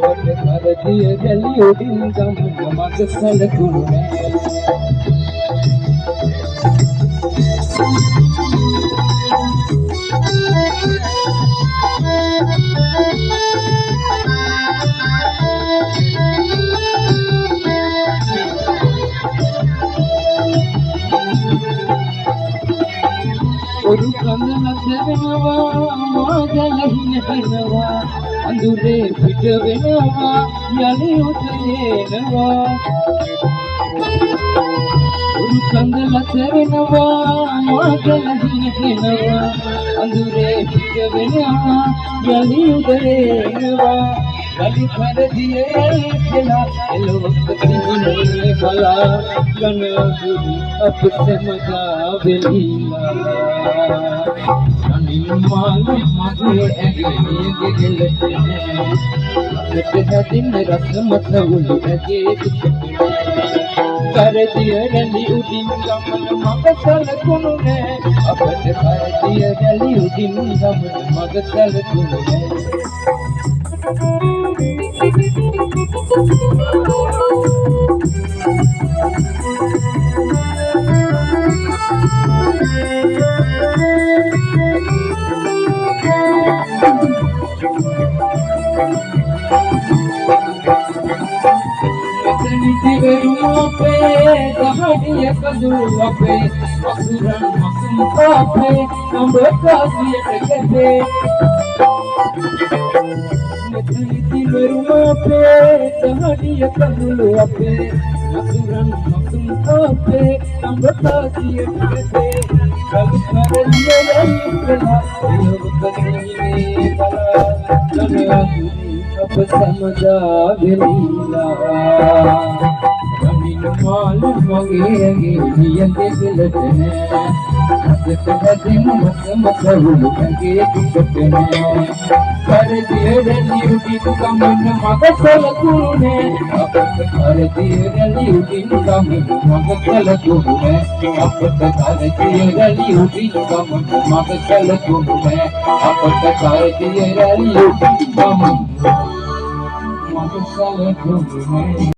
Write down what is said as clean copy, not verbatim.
අපට කරදිය ගැලි උඩින් ගමන මග සැලකුණු නෑ ஒரு கந்தன செவனவா மாதலහින වෙනවා අඳුරේ පිට වෙනවා යලි උදේනවා ஒரு கந்தන செவනවා මාදලහින වෙනවා අඳුරේ පිට වෙනවා යලි උදේනවා ගලි කරදියේ කියලා එළොවක් තිබුණේ බලා ගනදුරි අප සමගා වෙලිලා අනිල් මාල මගේ ඇගේ ගෙලට අපට හැදින් රස මත උළු ඇගේ කරදිය රැලි උඩින් ගමන මග සැලකුණු නෑ අපට කරදිය රැලි උඩින් ගමන මග සැලකුණු නෑ නිතිවරුමපේ දහඩිය කඳුළු අපේ අසුරන් මසුම් අපේ නඹ කාසියට කැපේ නිතිවරුමපේ දහඩිය කඳුළු අපේ අසුරන් මසුම් අපේ නඹ කාසියට කැපේ කලු කරදියේ ඉස්සලා එළොවක නිමේ බලා ගනදුරි අප සමගා වෙලිලා අනිල් මාල මගේ ඇගේ නියගේ දෙලට නෑ අසට හැදෙන මස උළු ඇගේ දුකට නෑ කරදිය රැලි උඩින් ගමන මග සැලකුණු නෑ අපට කරදිය රැලි උඩින් ගමන මග සැලකුණු නෑ අපට කරදිය රැලි උඩින් ගමන මග සැලකුණු නෑ අපට කරදිය රැලි උඩින් ගමන මග සැලකුණු නෑ